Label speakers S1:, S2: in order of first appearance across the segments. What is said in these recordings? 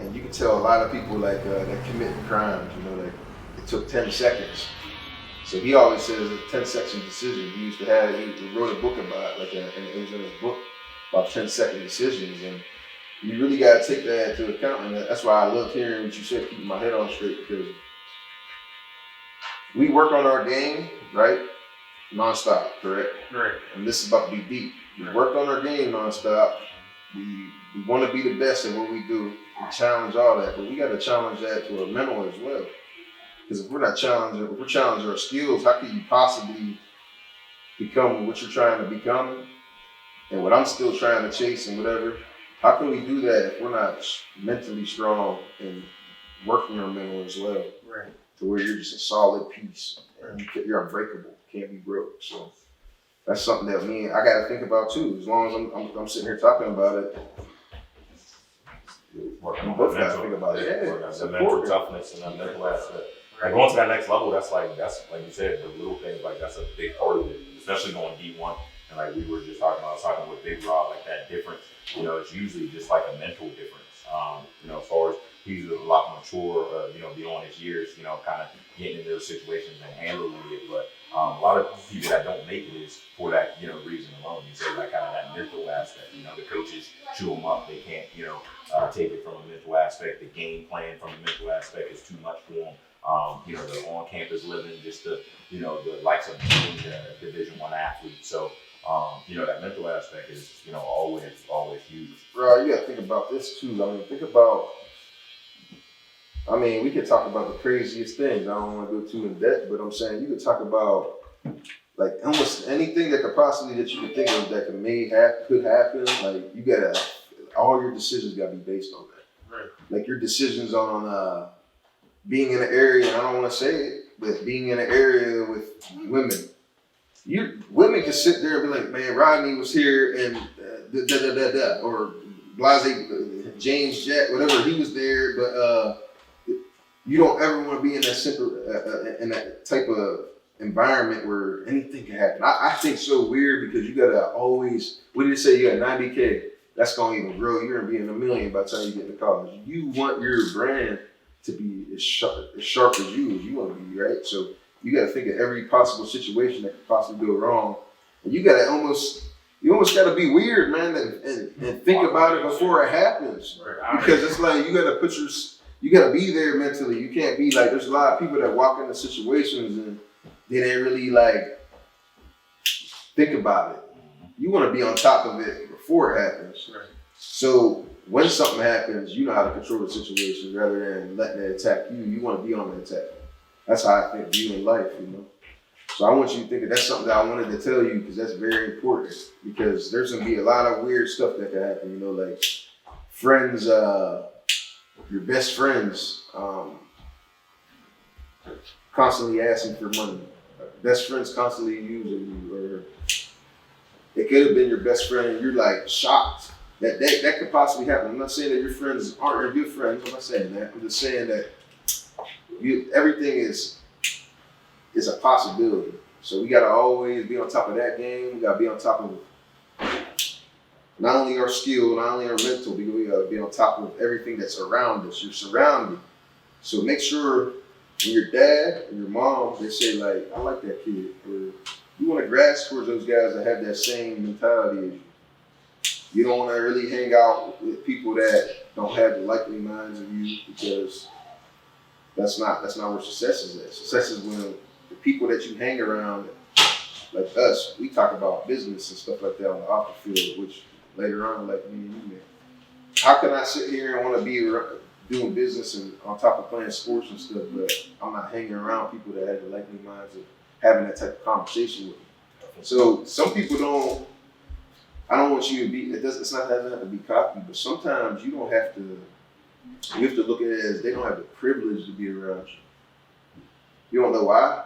S1: And you can tell a lot of people like that commit crimes, you know, like it took 10 seconds. So he always says a 10-second decision. He used to have, he wrote a book about it, and it was in his book about 10-second decisions. And you really got to take that into account. And that's why I loved hearing what you said, keeping my head on straight, because we work on our game, right? Nonstop, correct?
S2: Right.
S1: And this is about to be deep. We worked on our game nonstop. We want to be the best at what we do. We challenge all that, but we got to challenge that to our mental as well. Because if we're not challenging, if we're challenging our skills, how can you possibly become what you're trying to become and what I'm still trying to chase and whatever? How can we do that if we're not mentally strong and working our mental as well?
S2: Right.
S1: To where you're just a solid piece and you're unbreakable, can't be broke. So that's something that I got to think about too. As long as I'm sitting here talking about it,
S3: Working on
S1: both
S3: the
S1: got to
S3: mental,
S1: think about it. Yeah,
S3: working on
S1: it's
S3: the mental
S1: important.
S3: toughness and the mental aspect. Like going to that next level, that's like you said, the little things, like that's a big part of it, especially going D1. And like we were just talking about, I was talking with Big Rob, like that difference, you know, it's usually just like a mental difference. You know, as far as he's a lot mature, you know, beyond his years, you know, kind of getting into those situations and handling it. But a lot of people that don't make it is for that, you know, reason alone. You say like kind of that mental aspect, you know, the coaches chew them up. They can't, you know, take it from a mental aspect. The game plan from a mental aspect is too much for them. You know, the on-campus living, just the, you know, the likes of being a Division I athlete. So, you know, that mental aspect is, you know, always huge.
S1: Bro, you got to think about this too. We could talk about the craziest things. I don't want to go too in depth, but I'm saying you could talk about like almost anything that you could think of that could happen. Like you gotta, all your decisions gotta be based on that.
S2: Right.
S1: Like your decisions on being in an area, and I don't want to say it, but being in an area with women. Women can sit there and be like, man, Rodney was here and or Blase, James Jack, whatever, he was there, but you don't ever want to be in that in that type of environment where anything can happen. I think so weird because you gotta always, what did you say, you got 90K, that's gonna even grow, you're gonna be in a million by the time you get into college. You want your brand to be as sharp as you want to be, right? So you got to think of every possible situation that could possibly go wrong, and you almost got to be weird, man, and think about it before it happens, because it's like you got to be there mentally. You can't be like, there's a lot of people that walk into situations and they didn't really like think about it. You want to be on top of it before it happens.
S2: Right.
S1: So when something happens, you know how to control the situation rather than letting it attack you. You want to be on the attack. That's how I think viewing life, you know. So I want you to think that's something that I wanted to tell you because that's very important. Because there's gonna be a lot of weird stuff that can happen, you know, like friends, your best friends, constantly asking for money. Best friends constantly using you, or it could have been your best friend and you're like shocked. That could possibly happen. I'm not saying that your friends aren't your good friends. I'm not saying that. I'm just saying that everything is a possibility. So we gotta always be on top of that game. We gotta be on top of not only our skill, not only our mental, but we gotta be on top of everything that's around us. You're surrounded. So make sure when your dad and your mom, they say like, I like that kid, or you wanna grasp towards those guys that have that same mentality as you. You don't want to really hang out with people that don't have the likely minds of you, because that's not where success is at. Success is when the people that you hang around, like us, we talk about business and stuff like that on the off the field, which later on, like me and you, man. How can I sit here and want to be doing business and on top of playing sports and stuff, but I'm not hanging around people that have the likely minds of having that type of conversation with me? So some people I don't want you to be, doesn't have to be cocky, but sometimes you have to look at it as they don't have the privilege to be around you. You don't know why?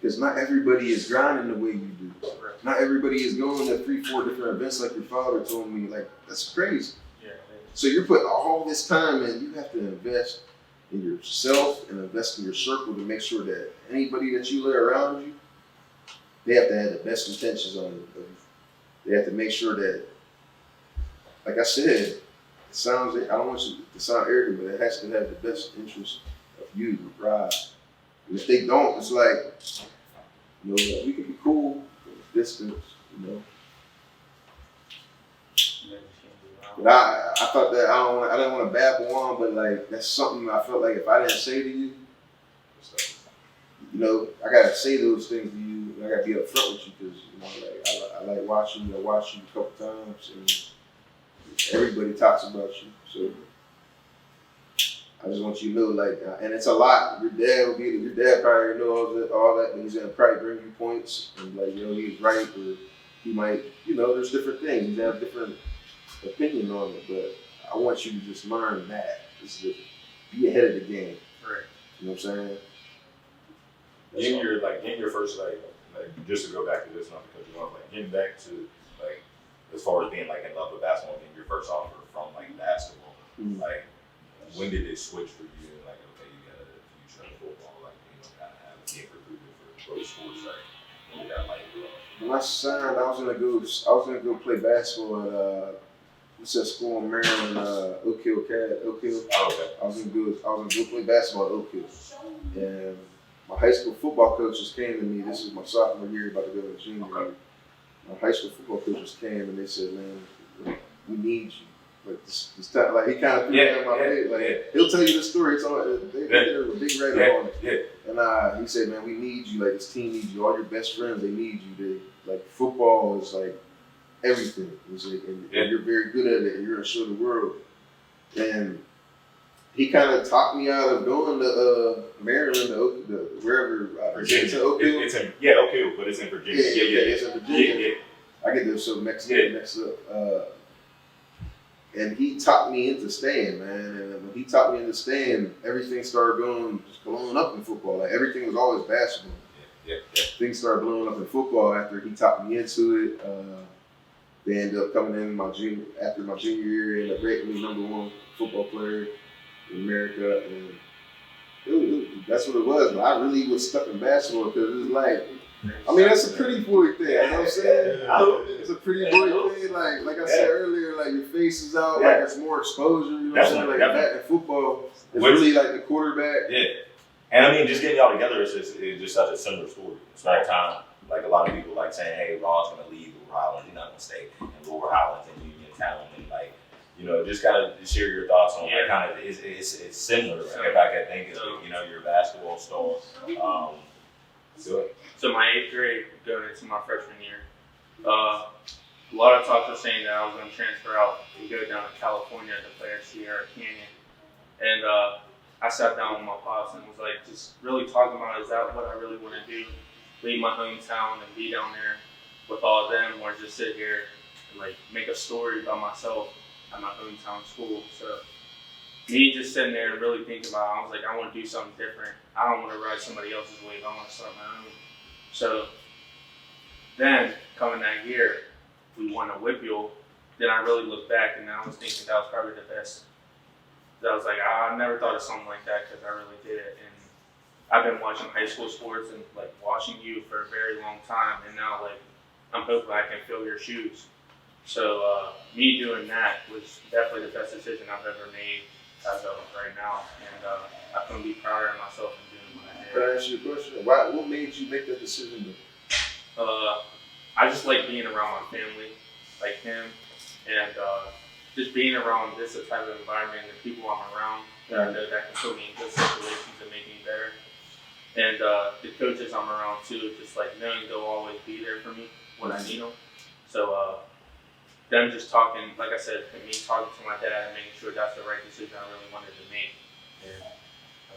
S1: Because not everybody is grinding the way you do. Not everybody is going to 3-4 different events like your father told me. Like, that's crazy.
S2: Yeah.
S1: So you're putting all this time in, you have to invest in yourself and invest in your circle to make sure that anybody that you let around you, they have to have the best intentions on you. They have to make sure that, like I said, sounds, I don't want you to sound arrogant, but it has to have the best interest of you, Rod. And if they don't, it's like, you know, we can be cool from a distance, you know. But I thought that I didn't want to babble on, but like that's something I felt like if I didn't say to you, you know, I gotta say those things to you. And I gotta be upfront with you because you know, like I like watching you. I watched you a couple times, and everybody talks about you. So I just want you to know, like, and it's a lot. Your dad probably know all that, but he's gonna probably bring you points and like, you know, he's right, or he might, you know, there's different things. He's have different opinion on it, but I want you to just learn that. Just to be ahead of the game.
S3: Right.
S1: You know what I'm saying?
S3: Getting your first like just to go back to this, not because you want like getting back to like as far as being like in love with basketball, getting your first offer from like basketball, like when did it switch for you? Like okay, you got a future in football, like you know, kind of have being recruited for pro sports, like when did that light go?
S1: When I signed, I was gonna go play basketball at what's that school in Maryland, Oak Hill.
S3: Oh, okay.
S1: I was gonna go play basketball at Oak Hill, and my high school football coaches came to me. This is my sophomore year, about to go to junior year. My high school football coaches came and they said, "Man, we need you." Like this time, like he kind of threw it in my face. Like he'll tell you the story. It's on. They did a big write on it. And he said, "Man, we need you. Like this team needs you. All your best friends, they need you. Like football is like everything. It's like, and you're very good at it. And you're gonna show the world." And he kind of talked me out of going to Maryland, wherever.
S3: Virginia.
S1: It's in Oak Hill.
S3: Oak Hill, but it's in Virginia.
S1: It's in Virginia. I get those so mixed up. And he talked me into staying, man. And when he talked me into staying, everything started blowing up in football. Like everything was always basketball. Things started blowing up in football after he talked me into it. They ended up coming in after my junior year, ended up rating me #1 football player in America, and that's what it was. But I really was stuck in basketball because it was like, I mean, that's a pretty boy thing. You know what I'm saying? It's a pretty boy thing. Like I said earlier, like your face is out, like it's more exposure. You know what I'm saying? Like that in football, it's really like the quarterback.
S3: Yeah, and I mean, just getting y'all together is just such a similar story. It's not time. Like a lot of people like saying, "Hey, Rod's gonna leave Lower Highlands. He's not gonna stay in Lower Highlands and Uniontown," and like. You know, just kind of share your thoughts on like kind of it's similar. Like if I could think of you know your basketball star.
S2: So my 8th grade going into my freshman year, a lot of talks were saying that I was going to transfer out and go down to California to play at Sierra Canyon. And I sat down with my pops and was like, just really talking about, is that what I really want to do? Leave my hometown and be down there with all of them, or just sit here and like make a story about myself at my hometown school. So me just sitting there and really thinking about it, I was like, I want to do something different. I don't want to ride somebody else's wave. I want to start my own. So then coming that year, we won a Whitfield. Then I really looked back and I was thinking that was probably the best. I was like, I never thought of something like that because I really did it. And I've been watching high school sports and like watching you for a very long time. And now like I'm hoping I can fill your shoes. So me doing that was definitely the best decision I've ever made as of right now. And I couldn't be prouder of myself in doing what I did.
S1: Can I ask you a question? What made you make that decision?
S2: I just like being around my family, like him, and just being around this type of environment and the people I'm around that I know that can put me in good situations and make me better. And the coaches I'm around too, just like knowing they'll always be there for me when I need them. So them just talking, like I said, me talking to my dad and making sure that's the right decision I really wanted to make. And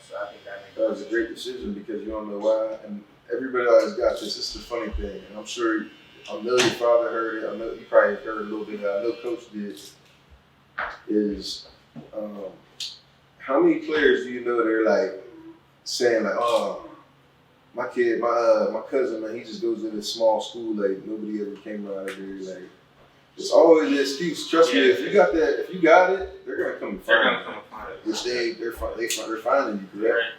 S2: so I think that
S1: was a great decision because you don't know why. And everybody always got this. It's the funny thing. And I'm sure, I know your father heard it. I know you probably heard a little bit of it. I know Coach did. Is how many players do you know they're like saying like, oh, my kid, my cousin, man, he just goes to this small school, like nobody ever came out of there, like it's always an excuse. Trust me, if you got it, they're gonna come and find it. Which they're finding you, correct?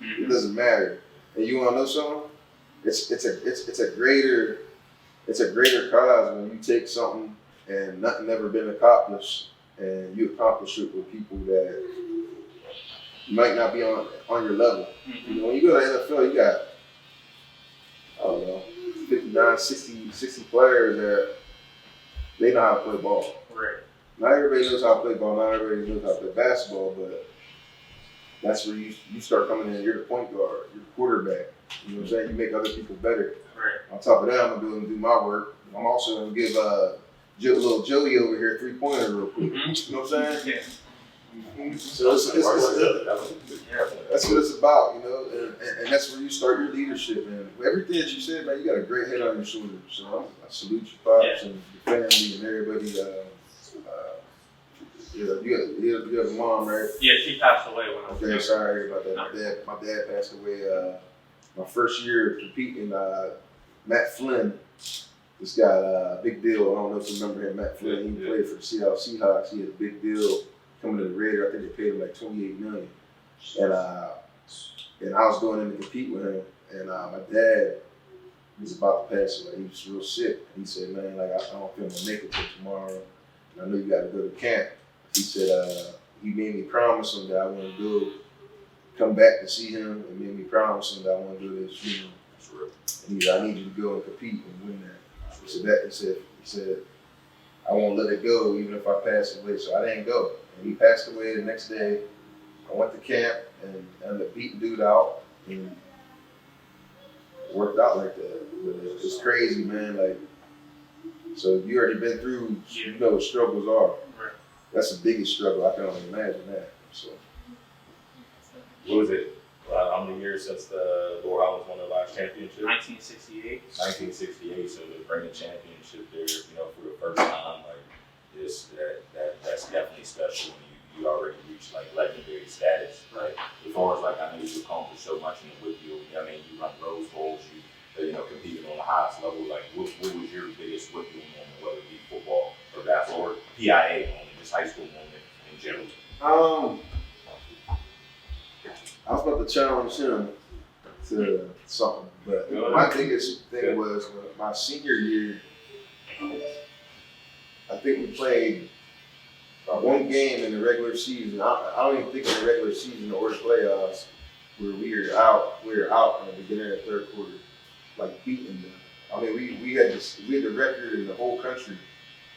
S1: Mm-hmm. It doesn't matter. And you wanna know something? It's a greater cause when you take something and nothing ever been accomplished and you accomplish it with people that might not be on your level.
S2: Mm-hmm.
S1: You know, when you go to the NFL, you got, I don't know, 59, 60 players that they know how to play ball.
S2: Right.
S1: Not everybody knows how to play ball, not everybody knows how to play basketball, but that's where you start coming in. You're the point guard, you're the quarterback. You know what I'm saying? You make other people better.
S2: Right.
S1: On top of that, I'm gonna do my work. I'm also gonna give little Joey over here 3-pointer real quick.
S2: Mm-hmm.
S1: You know what I'm saying?
S2: Yeah.
S1: So that's what it's about, you know, and that's where you start your leadership. And everything that you said, man, you got a great head on your shoulders. So I salute your pops and your family and everybody. You have a mom, right?
S2: Yeah, she passed away when I was
S1: Okay,
S2: young.
S1: sorry about that. My dad passed away my first year competing. Matt Flynn, this guy, big deal. I don't know if you remember him, Matt Flynn. He played for the Seattle Seahawks. He had a big deal coming to the Raiders. I think they paid him like $28 million. And I was going in to compete with him. And my dad was about to pass away. He was real sick. And he said, man, like I don't think I'm gonna make it till tomorrow. And I know you got to go to camp. He said he made me promise him that I want to go come back to see him, and made me promise him that I want to go to his funeral. And he said, I need you to go and compete and win that. He said, I won't let it go even if I pass away. So I didn't go. And he passed away the next day. I went to camp and ended up beating dude out, and it worked out like that. But it's crazy, man. Like, so you already been through, you know what struggles are.
S2: Right.
S1: That's the biggest struggle. I can only imagine that. So.
S3: What was it? How many years since the Lord Islands won their last championship?
S2: 1968.
S3: 1968. So to bring a championship there, you know, for the first time, like that's definitely special when you already reached like legendary status. Right. As far as like I know you accomplished so much in the Whitfield. I mean, you run Rose Bowls, you know, competing on the highest level. Like, what was your biggest Whitfield moment, whether it be football or basketball or PIA moment, just high school moment in general?
S1: I was about to challenge him to something, but my biggest thing was my senior year. I think we played one game in the regular season. I don't even think in the regular season or the playoffs where we were out in the beginning of the third quarter, like beating them. I mean, we had the record in the whole country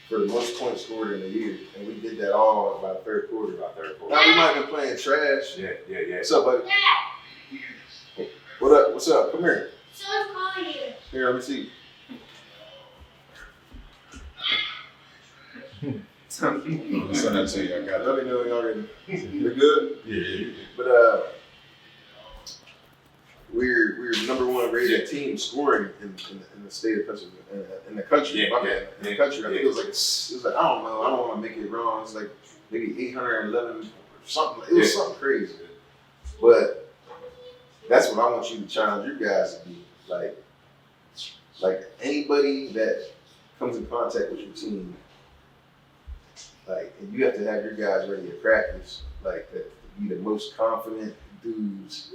S1: for the most points scored in a year, and we did that all by the third quarter. Now we might have been playing trash.
S3: Yeah.
S1: What's up, buddy? What up? What's up? Come here.
S4: Someone's calling you.
S1: Here, let me see.
S5: Send that to you. I got it.
S1: Let me know you already. We're good?
S3: Yeah.
S1: But we're number one rated team scoring in the state of Pennsylvania, in the country. In the country. I think it was like I don't know. I don't want to make it wrong. It's like maybe 811 or something. It was something crazy. But that's what I want you to challenge your guys to be. Like anybody that comes in contact with your team, like, and you have to have your guys ready to practice, like that, to be the most confident dudes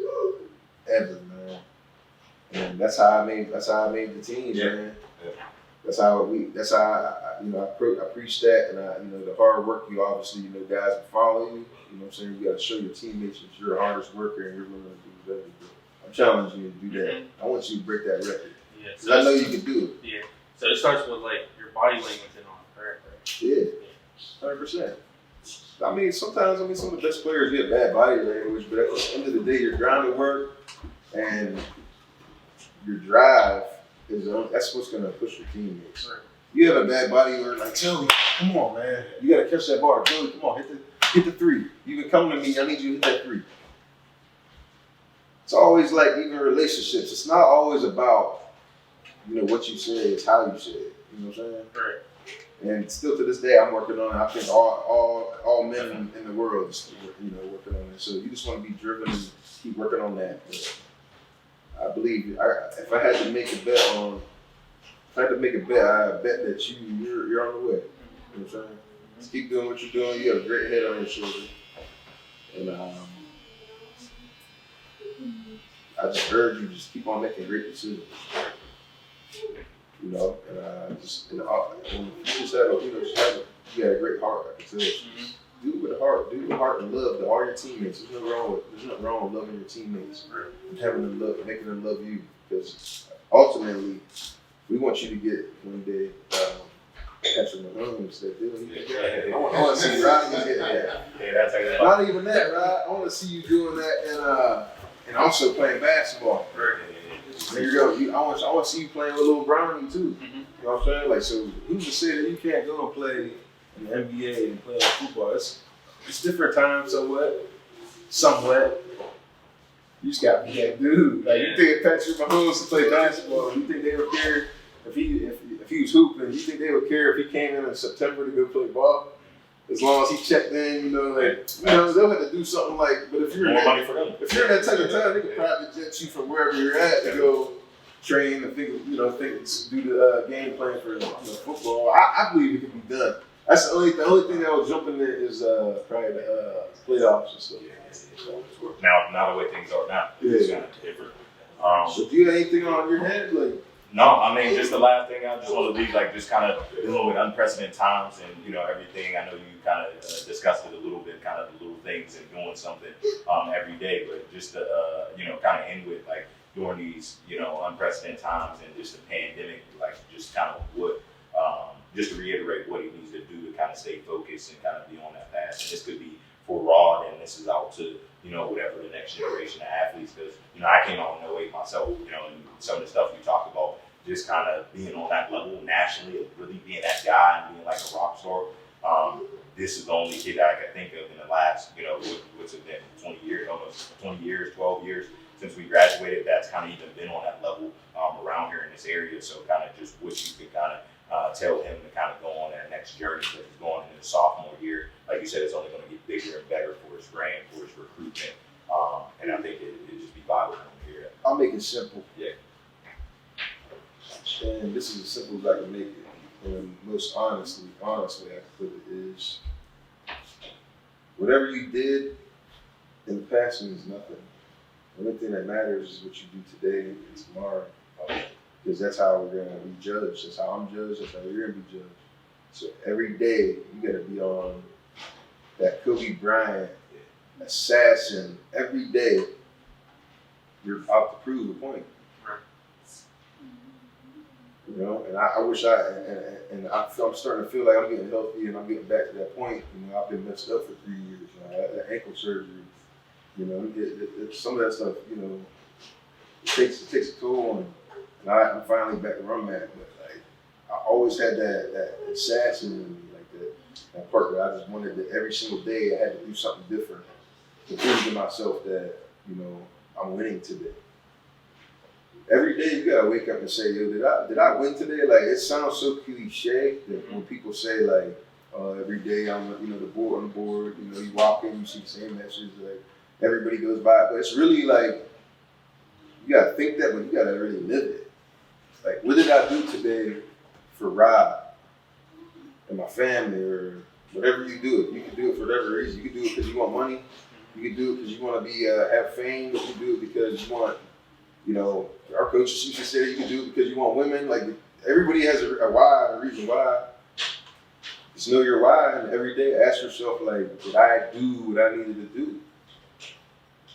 S1: ever, man. And that's how I made the team, man.
S3: Yeah.
S1: That's how I preach that, and the hard work you obviously, guys will follow you. You know what I'm saying? You got to show your teammates that you're the hardest worker and you're willing to do everything. I'm challenging you to do that. I want you to break that record.
S2: Yeah.
S1: Because I know you can do it.
S2: Yeah. So it starts with like your body language and all, correct?
S1: Yeah. 100%. I mean, sometimes some of the best players get bad body language, but at the end of the day, your grounded work and your drive that's what's gonna push your teammates.
S2: Right.
S1: You have a bad body language, like Joey, come on, man, you gotta catch that ball. Joey, come on, hit the three. You can come to me. I need you to hit that three. It's always like even relationships. It's not always about what you say. It's how you say it. You know what I'm saying?
S2: Right.
S1: And still to this day, I'm working on it. I think all men in the world is working on it. So you just want to be driven and keep working on that. But I believe if I had to make a bet, I bet that you're on the way. You know what I'm saying? Just keep doing what you're doing. You have a great head on your shoulder. And I just urge you just keep on making great decisions. And you just have you got a great heart. I can tell.
S2: Mhm.
S1: Do it with a heart. Do it with a heart and love all your teammates. There's nothing wrong with loving your teammates and having them love, making them love you. Because ultimately, we want you to get one day Patrick Mahomes that doing. I want to see Rodgers get that.
S3: Yeah, that's like
S1: Not even that, Rod. I want to see you doing that and also playing basketball. There you go. I want to see you playing with little Brownie too.
S2: Mhm.
S1: You know what I'm saying? Like, so who's to say that you can't go and play in the NBA and play football? It's different times, somewhat. You just got to be that dude. Like, you think Patrick Mahomes to play basketball, you think they would care if he was hooping? You think they would care if he came in September to go play ball? As long as he checked in, they'll have to do something like. But if you're in
S3: more money
S1: that,
S3: for them.
S1: if you're in that type of time, they could private jet you from wherever you're at to go train and do the game plan for football. I believe it can be done. That's the only thing that will jump in there is probably the playoffs and stuff.
S3: Now the way things are now, it's kind of different.
S1: So do you have anything on your head? Like,
S3: no, I mean, just the last thing I just want to leave, like, just kind of dealing with unprecedented times and, everything. I know you kind of discussed it a little bit, kind of the little things and doing something every day, but just to, kind of end with, like, during these, unprecedented times and just the pandemic, like, just kind of what, just to reiterate what he needs to do to kind of stay focused and kind of be on that path. And this could be for Rod, and this is out to, whatever the next generation of athletes, because, I came out in 08 myself, and some of the stuff you talk about, just kind of being on that level nationally, of really being that guy and being like a rock star. This is the only kid that I can think of in the last, what's it been, 20 years, almost 20 years, 12 years since we graduated, that's kind of even been on that level around here in this area. So kind of just wish you could kind of tell him to kind of go on that next journey that he's going into his sophomore year. Like you said, it's only going to get bigger and better for his brand, for his recruitment. And I think it'd just be vital for him to hear that.
S1: I'll make it simple.
S3: Yeah.
S1: And this is as simple as I can make it. And most honest way I can put it is, whatever you did in the past means nothing. The only thing that matters is what you do today and tomorrow. Because that's how we're going to be judged. That's how I'm judged. That's how you're going to be judged. So every day, you got to be on that Kobe Bryant assassin. Every day, you're out to prove a point. And I wish I'm starting to feel like I'm getting healthy and I'm getting back to that point. I've been messed up for 3 years. That ankle surgery, some of that stuff, it takes a toll on me. And I'm finally back where I'm at. But like, I always had that assassin in me, like that part that I just wanted that every single day I had to do something different to prove to myself that, I'm winning today. Every day you gotta wake up and say, yo, did I win today? Like, it sounds so cliche that when people say like, every day I'm, the board on the board, you walk in, you see the same message, like everybody goes by, but it's really like, you gotta think that, but you gotta really live it. Like, what did I do today for Rob and my family, or whatever you do? You can do it for whatever reason. You can do it because you want money. You can do it because you want to be have fame. You can do it because you want, our coaches used to say you can do it because you want women. Like, everybody has a why, a reason why. Just know your why, and every day ask yourself, like, did I do what I needed to do?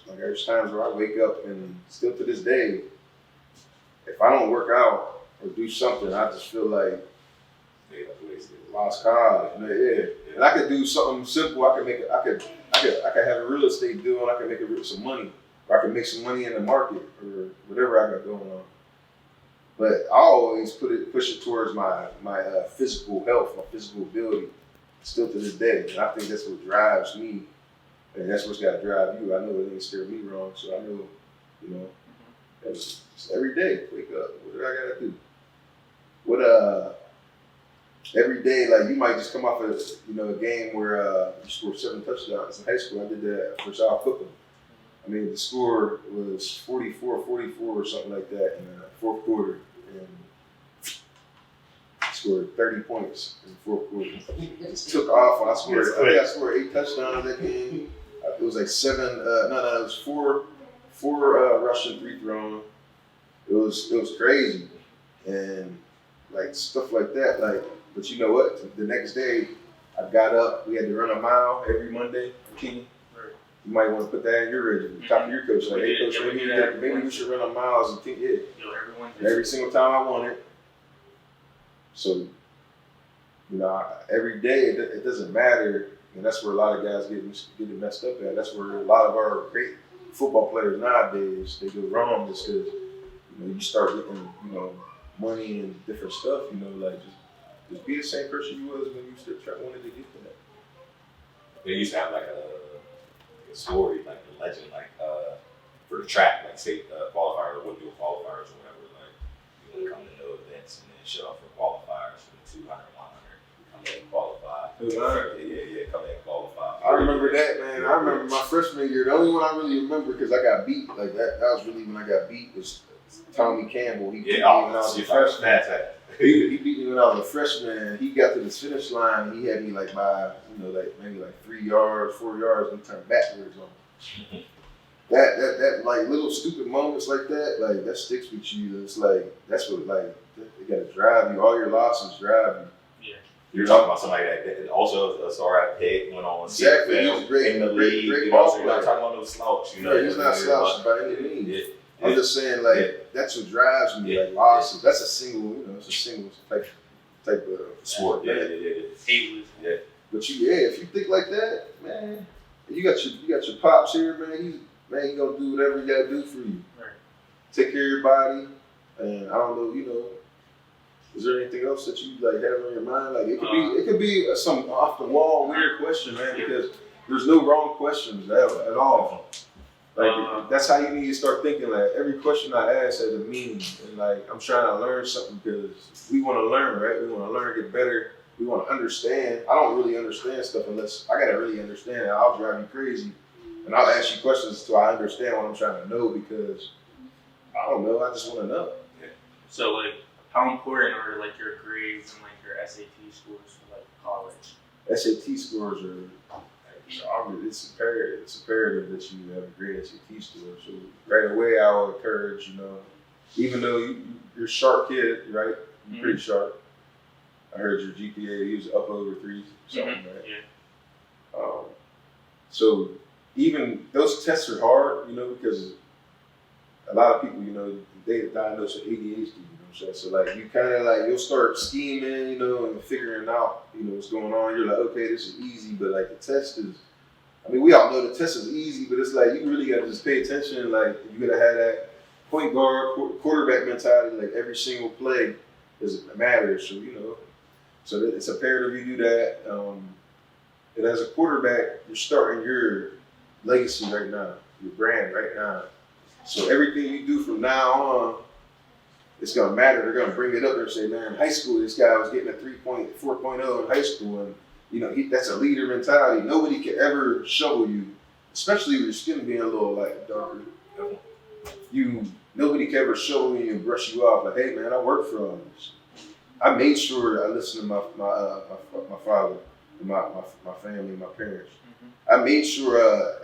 S1: Like, there's times where I wake up and still to this day, if I don't work out or do something, I just feel like lost cause. Yeah. And I could do something simple. I could have a real estate deal and I could make some money. Or I could make some money in the market or whatever I got going on. But I always push it towards my physical health, my physical ability, still to this day. And I think that's what drives me. And that's what's got to drive you. I know it ain't steer me wrong, so I know, it's every day, wake up. What do I got to do? Every day, like, you might just come off a game where you scored 7 touchdowns in high school. I did that for South Cookham. I mean, the score was 44-44 or something like that in the fourth quarter. And I scored 30 points in the fourth quarter. Just took off. I think I scored 8 touchdowns that game. It was like 7, it was 4 rushing, 3 throwing. It was crazy. And like stuff like that, like, but you know what? The next day, I got up. We had to run a mile every Monday for Kenny.
S2: Right.
S1: You might want to put that in your regimen. Talk to your coach. Like, hey, coach, maybe we should run a mile as a team. Yeah. Every single time I want it. So, every day it doesn't matter. And that's where a lot of guys get messed up at. That's where a lot of our great football players nowadays, they go wrong just because, you start getting, money and different stuff, like just be the same person you was when you still wanted to get to that.
S3: They used to have like a story, like a legend, like for the track, like state qualifiers, what do qualifiers or whatever, like you want to come to no events and then show up for qualifiers for the 200, 100, come in and qualify. Yeah, come in and qualify.
S1: I remember that, man. I remember my freshman year. The only one I really remember because I got beat like that. That was really when I got beat. Was Tommy Campbell. He beat me when I was a freshman. He beat me when I was a freshman. He got to the finish line. He had me like by maybe 3 yards, 4 yards, and he turned backwards on me. That like little stupid moments like that, like that sticks with you. It's like that's what they gotta drive you. All your losses drive you.
S3: You're talking about somebody that also a star at Pitt, went on
S1: exactly.
S3: CFL,
S1: he's great,
S3: in the league.
S1: Great
S3: You're
S1: ball
S3: not talking about no slouch.
S1: He's not slouch by any means. I'm just saying, that's what drives me. Like losses, that's a single, it's a single type of sport.
S3: Yeah.
S1: Yeah. But if you think like that, man, you got your pops here, man. He gonna do whatever he gotta do for you.
S2: Right.
S1: Take care of your body, and I don't know, is there anything else that you have on your mind? Like it could be some off the wall weird question, man, because there's no wrong questions at all. Like that's how you need to start thinking. Like every question I ask has a meaning, and like I'm trying to learn something because we want to learn, right? We want to learn, get better. We want to understand. I don't really understand stuff unless I gotta really understand it. I'll drive you crazy, and I'll ask you questions until I understand what I'm trying to know because I don't know. I just want to know.
S2: Yeah. So how important are your grades and your SAT scores for college?
S1: SAT scores are. It's imperative that you have a great SAT score. So right away, I would encourage, even though you're a sharp kid, right? You're pretty sharp. I heard your GPA was up over 3 something, right?
S2: Yeah.
S1: So even those tests are hard, because a lot of people, they diagnose with ADHD. So you kind of you'll start scheming, and figuring out, what's going on. You're like, okay, this is easy, but the test is. We all know the test is easy, but it's you really got to just pay attention. You got to have that point guard, quarterback mentality. Every single play matters. So it's imperative you do that. And as a quarterback, you're starting your legacy right now, your brand right now. So everything you do from now on. It's going to matter. They're going to bring it up and say, man, in high school, this guy was getting a 4.0 in high school. And, that's a leader mentality. Nobody can ever shovel you, especially with your skin being a little darker. Nobody can ever shovel you and brush you off. Hey, man, I worked for all this. I made sure I listened to my father, and my family, my parents. Mm-hmm. I made sure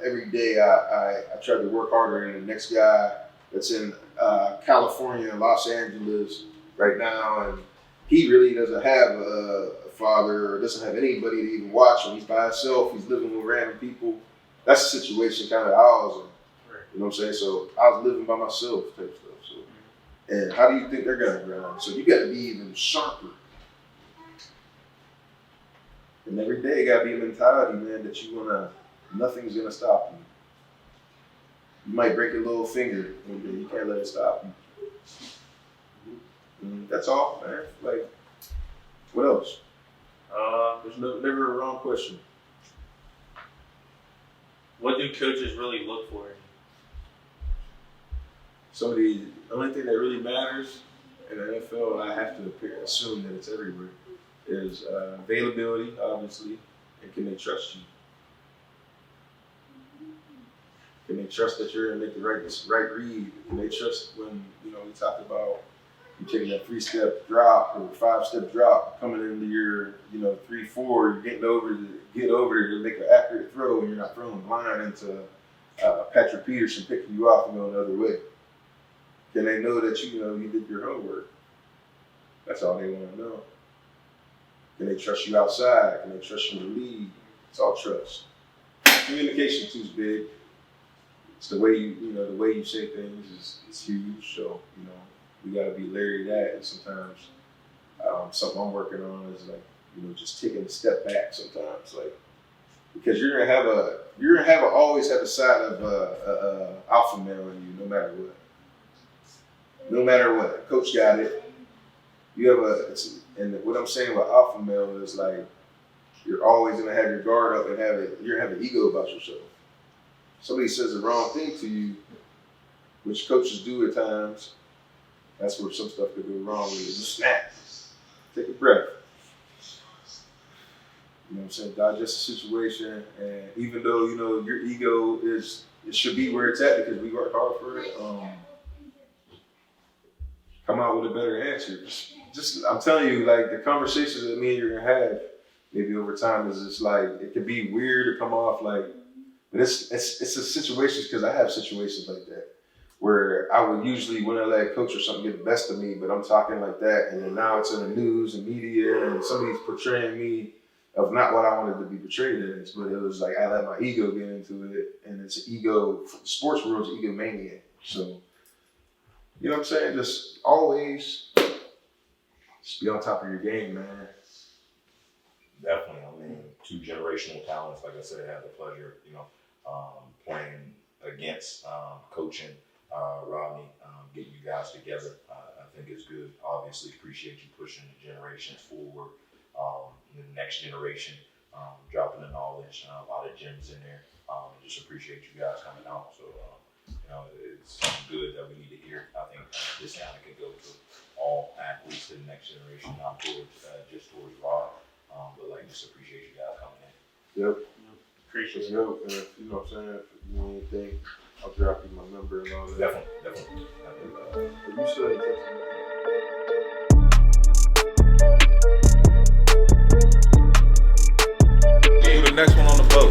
S1: every day I tried to work harder than the next guy that's in California and Los Angeles right now, and he really doesn't have a father or doesn't have anybody to even watch him. He's by himself. He's living with random people. That's the situation kind of I was in. Right. You know what I'm saying? So I was living by myself type stuff. So, and how do you think they're gonna grind? So you got to be even sharper. And every day got to be a mentality, man, that nothing's gonna stop you. You might break your little finger, and you can't let it stop you. And that's all, man. What else? There's never a wrong question.
S2: What do coaches really look for?
S1: The only thing that really matters in the NFL, and I have to assume that it's everywhere, is availability, obviously, and can they trust you? Can they trust that you're going to make the right read? Can they trust when, we talked about you taking that 3-step drop or 5-step drop coming into your, 3-4, you're get over to make an accurate throw and you're not throwing blind into Patrick Peterson picking you off and going the other way. Can they know that you did your homework? That's all they want to know. Can they trust you outside? Can they trust you in the league? It's all trust. Communication too is big. It's the way the way you say things is huge. So, we gotta be leery of that. And sometimes something I'm working on is like, just taking a step back sometimes, like, because you're gonna always have a side of alpha male in you, no matter what. No matter what, coach got it. You have and what I'm saying about alpha male is like, you're always gonna have your guard up and you're gonna have an ego about yourself. Somebody says the wrong thing to you, which coaches do at times. That's where some stuff could go wrong. With it. Just snap, take a breath. You know what I'm saying? Digest the situation, and even though your ego it should be where it's at because we worked hard for it. Come out with a better answer. Just I'm telling you, like the conversations that me and you're gonna have, maybe over time is just like it could be weird or come off like, but it's a situation because I have situations like that where I would usually when I let a coach or something get the best of me, but I'm talking like that, and then now it's in the news and media, and somebody's portraying me of not what I wanted to be portrayed as, but it was like I let my ego get into it, and it's an ego. Sports world's egomaniac, so you know what I'm saying. Just always just be on top of your game, man.
S3: Definitely. I mean, 2 generational talents. Like I said, I had the pleasure, playing against, coaching Rodney, getting you guys together. I think it's good. Obviously, appreciate you pushing the generations forward. The next generation, dropping the knowledge, a lot of gems in there. Just appreciate you guys coming out. So, it's good that we need to hear. I think this kind of could go to all athletes to the next generation, not just towards Rod. But just appreciate you guys coming in.
S1: Yep.
S2: Appreciate it.
S1: Yo, and if, you know what I'm saying, if you need anything, I'll drop you my number and all that.
S3: Definitely.
S1: But you still ain't texting me.
S5: Who the next one on the boat?